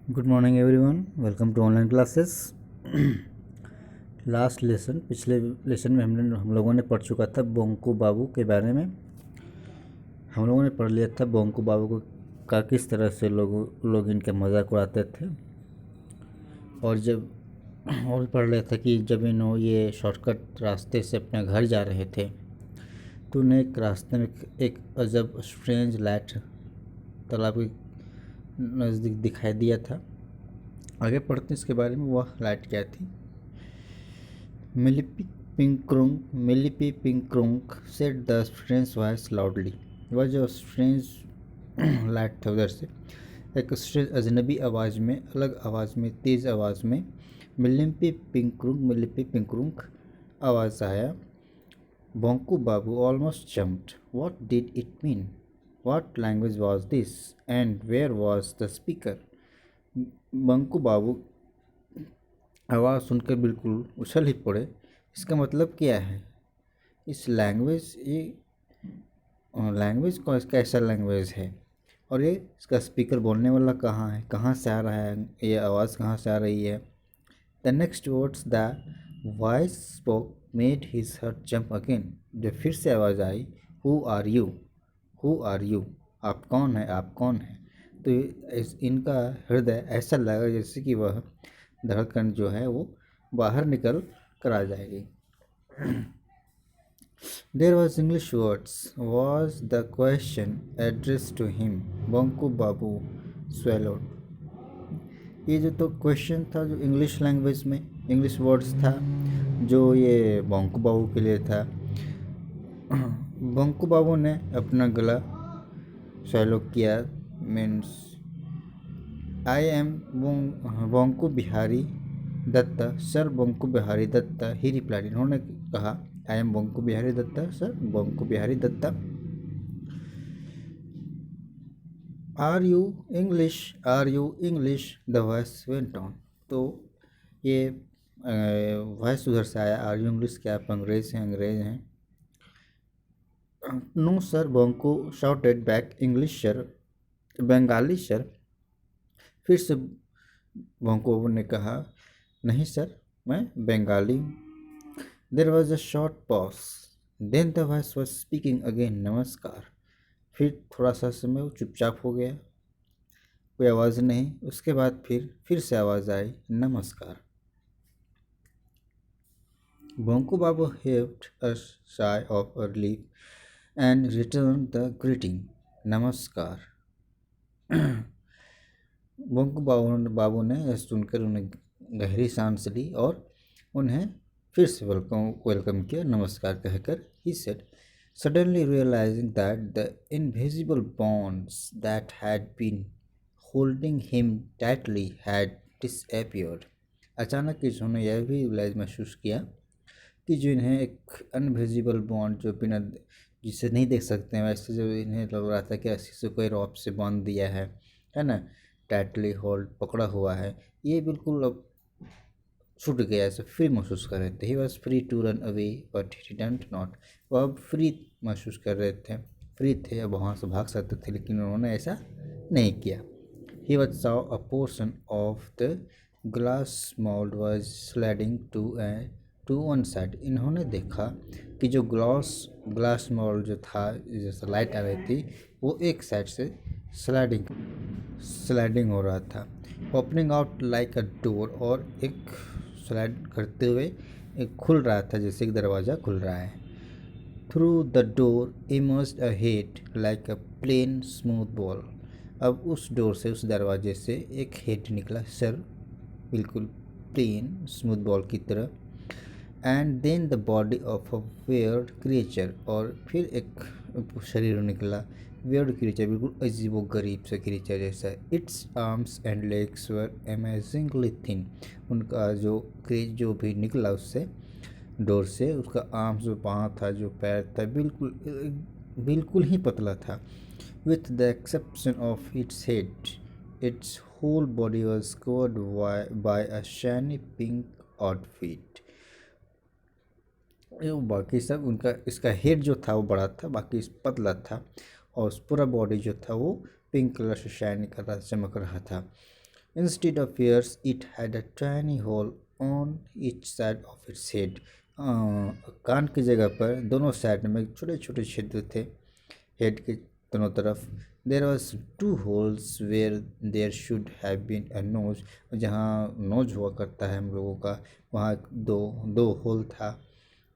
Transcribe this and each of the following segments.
Good morning everyone, welcome to online classes. Last lesson, पिछले lesson में हम लोगों ने पढ़ चुका था बोंकू बाबू के बारे में। हम लोगों ने पढ़ लिया था बोंकू बाबू को का किस तरह से लोग इनके मजाक उड़ाते थे। और पढ़ लिया था कि जब ये शॉर्टकट रास्ते से अपने घर जा रहे थे तो उन्हें एक रास्ते में एक अजब स्ट्रेंज लाइट तालाब के नज़दीक दिखाई दिया था। आगे पढ़ते हैं इसके बारे में। वह लाइट क्या थी? Millipee Pinkrung said the strange voice loudly. वह जो स्ट्रेंज लाइट था उधर से एक स्ट्रेंज अजनबी आवाज़ में, अलग आवाज़ में, तेज़ आवाज़ में मिलिपी पिंक्रुंग आवाज़ आया। Bonku Babu almost jumped. What did it mean? What language was this? And where was the speaker? Banku बाबू आवाज़ सुनकर बिल्कुल उछल ही पड़े। इसका मतलब क्या है? इस लैंग्वेज को कैसा लैंग्वेज है और ये इसका स्पीकर बोलने वाला कहाँ है, कहाँ से आ रहा है, ये आवाज़ कहाँ से आ रही है। The next words the voice spoke made his heart jump again. जब फिर से आवाज़ आई, who are you, who are you, आप कौन है, आप कौन है। तो इनका हृदय ऐसा लगा जैसे कि वह धड़कन जो है वो बाहर निकल कर आ जाएगी। There was English words. Was the question addressed to him? Bonku Babu swallowed. ये जो तो क्वेश्चन था जो इंग्लिश लैंग्वेज में इंग्लिश वर्ड्स था जो ये बोंकू बाबू के लिए था। बोंकू बाबू ने अपना गला स्वैलो किया। Means I am Bonku Bihari Datta sir, Bonku Bihari Datta. He replied, इन्होंने कहा I am Bonku Bihari Datta sir, Bonku Bihari Datta. Are you English, are you English, the voice went on. तो ये वॉइस उधर से आया, आर यू इंग्लिश, क्या आप अंग्रेज हैं, अंग्रेज हैं। No sir, Bonku shouted back, English sir, Bengali sir. फिर से बोंकू बाबू ने कहा नहीं सर, मैं बंगाली हूँ। There was a short pause, then the voice was speaking again, नमस्कार। फिर थोड़ा सा समय वो चुपचाप हो गया, कोई आवाज़ नहीं। उसके बाद फिर से आवाज़ आई, नमस्कार। बोंकू बाबू हेव्ड अ sigh of relief and returned the greeting, नमस्कार। बोंकू बाबू ने यह सुनकर उन्हें गहरी सांस ली और उन्हें फिर से वेलकम किया, नमस्कार कहकर। He said, suddenly realizing that the invisible bonds that had been holding him tightly had disappeared. अचानक इन्होंने यह भी महसूस किया कि जो इन्हें एक अनविजिबल बॉन्ड जो बिना जिसे नहीं देख सकते हैं, वैसे जो इन्हें लग रहा था कि ऐसे से कोई रॉप से बांध दिया है ना, टाइटली होल्ड पकड़ा हुआ है, ये बिल्कुल अब छूट गया, ऐसे फ्री महसूस कर रहे थे। He was free to run away but he didn't not. वह अब फ्री महसूस कर रहे थे, फ्री थे, अब वहाँ से भाग सकते थे, लेकिन उन्होंने ऐसा नहीं किया। He was saw a portion of the glass mould was sliding to one side. इन्होंने देखा कि जो ग्लास मोल्ड जो था, जैसे लाइट आ रही थी, वो एक साइड से स्लाइडिंग हो रहा था। ओपनिंग आउट लाइक अ डोर, और एक स्लाइड करते हुए एक खुल रहा था जैसे एक दरवाज़ा खुल रहा है। Through the door emerged a head like a plain smooth ball. अब उस डोर से, उस दरवाजे से एक हेड निकला, सर बिल्कुल प्लेन स्मूथ बॉल की तरह। And then the body of a weird creature, और फिर एक शरीर निकला, वियर्ड क्रिएचर, बिल्कुल अजीबो गरीब से क्रिएचर जैसा। It's arms and legs were amazingly thin. उनका जो भी निकला उससे डोर से, उसका आर्म्स जो पाँव था, जो पैर था, बिल्कुल ही पतला था। With the exception of its head, its whole body was covered by a shiny pink outfit. बाकी सब उनका, इसका हेड जो था वो बड़ा था, बाकी पतला था, और पूरा बॉडी जो था वो पिंक कलर से शाइन कर रहा, चमक रहा था। Instead of ears, it had a tiny hole on each side of its head. कान की जगह पर दोनों साइड में छोटे छोटे छिद्र थे हेड के दोनों तरफ. There was two holes where there should have been a nose. जहाँ नोज हुआ करता है हम लोगों का वहाँ दो दो होल था,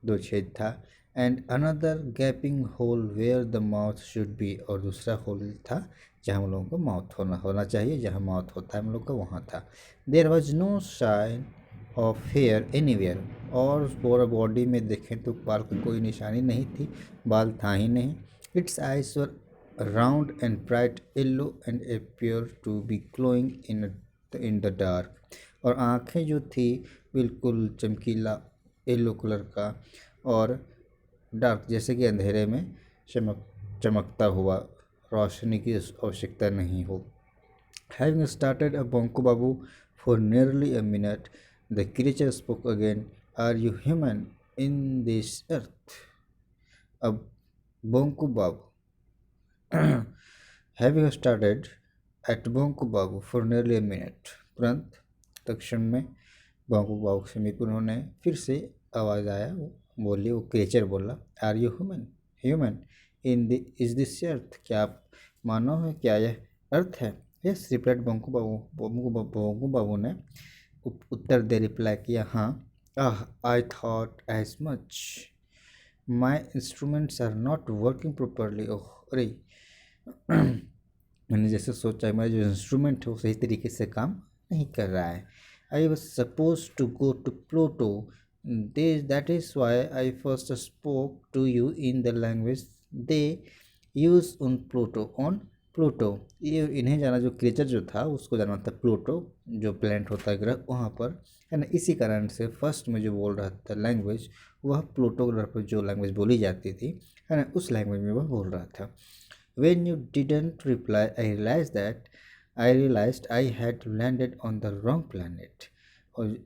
दो छेद था. And another gaping hole where the mouth should be. और दूसरा होल था जहाँ हम लोगों का माउथ होना चाहिए, जहाँ माउथ होता है हम लोग का वहाँ था. There was no sign of hair anywhere. और पूरा बॉडी में देखें तो बाल की कोई निशानी नहीं थी, बाल था ही नहीं. Its eyes were round and bright yellow and appear to be glowing in the dark. और आँखें जो थी बिल्कुल चमकीला येलो कलर का और डार्क जैसे कि अंधेरे में चमकता हुआ, रोशनी की आवश्यकता नहीं हो. Having started a bonko babu for nearly a minute, the creature spoke again. Are you human in this earth? अब bonko babu having started at bonko babu for nearly a minute. तुरंत तत्क्षण में bonko babu के समीप उन्होंने फिर से आवाज़ आया, बोली, वो क्रिएचर बोला, are you human in the is this earth. क्या आप मानव है, क्या यह अर्थ है. यस रिप्लाइड बोंको बाबू ने उत्तर दे रिप्लाई किया, हाँ. I thought as much. My instruments are not working properly. ओह अरे मैंने जैसे सोचा मेरा जो इंस्ट्रूमेंट है वो सही तरीके से काम नहीं कर रहा है. I was suppose to go to Pluto. That is why I first spoke to you in the language they use on Pluto. ये इन्हें जाना, जो क्रिएचर जो था उसको जाना था प्लूटो, जो प्लैनेट होता है ग्रह, वहाँ पर है ना. इसी कारण से फर्स्ट में जो बोल रहा था लैंग्वेज, वह प्लूटो ग्रह पर जो लैंग्वेज बोली जाती थी है ना, उस लैंग्वेज में वह बोल रहा था. When you didn't reply, I realized I had landed on the wrong planet. और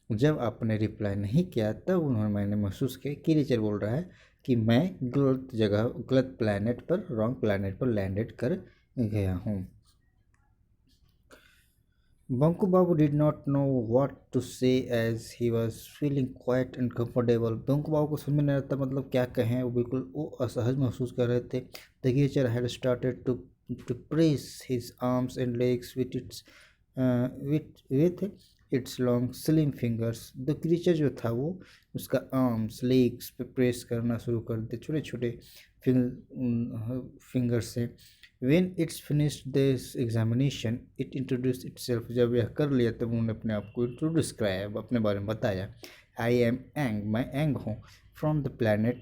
जब आपने रिप्लाई नहीं किया तब मैंने महसूस किया क्रिएचर बोल रहा है कि मैं गलत जगह, गलत प्लैनेट पर, रॉन्ग प्लैनेट पर लैंडेड कर गया हूँ. Bonku Babu did not know what to say as he was feeling quite uncomfortable. Bonku Babu को समझ में नहीं आता मतलब क्या कहें, वो बिल्कुल वो असहज महसूस कर रहे थे. The creature had started to press his arms and legs with its long slim fingers. The creature जो था वो उसका आर्म्स लेग्स पे प्रेस करना शुरू कर दे छोटे छोटे फिंगर से. When it's finished this examination, it introduced itself. जब यह कर लिया तब उन्होंने अपने आप को इंट्रोड्यूस कराया, अपने बारे में बताया. I am Ang, मैं एंग हूँ. From the planet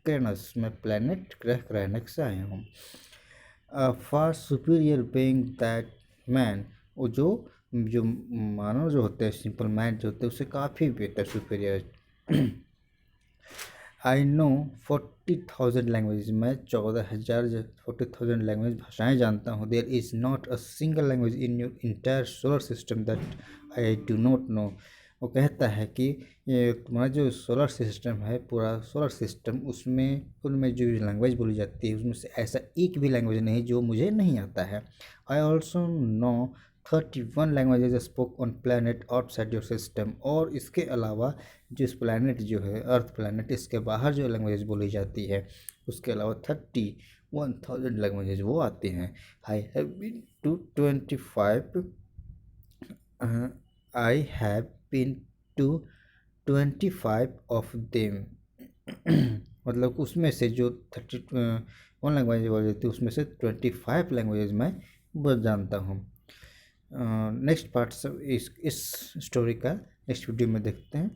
Cranus, मैं प्लानट ग्रह क्रैनस से आया हूँ. far superior being that man, वो जो मानव जो होते हैं, सिंपल मैन जो होते हैं, उससे काफ़ी बेहतर सुपीरियर. आई नो 40,000 लैंग्वेज, मैं 40,000 लैंग्वेज भाषाएँ जानता हूँ. There is not a single language in your entire solar system that I do not know. वो कहता है कि ये तुम्हारा जो सोलर सिस्टम है, पूरा सोलर सिस्टम, उनमें जो लैंग्वेज बोली जाती है उसमें से ऐसा एक भी लैंग्वेज नहीं जो मुझे नहीं आता है. I also know 31 languages spoke on planet outside your system. और इसके अलावा जिस प्लानट जो है अर्थ प्लानट, इसके बाहर जो लैंग्वेज बोली जाती है उसके अलावा 31,000 लैंग्वेजेज वो आती हैं. I have been to 25 I have been to 25 of them. मतलब उसमें से जो 31 लैंग्वेज बोली जाती है उसमें से 25 लैंग्वेजेज मैं जानता हूँ. नेक्स्ट पार्ट सब इस स्टोरी का नेक्स्ट वीडियो में देखते हैं.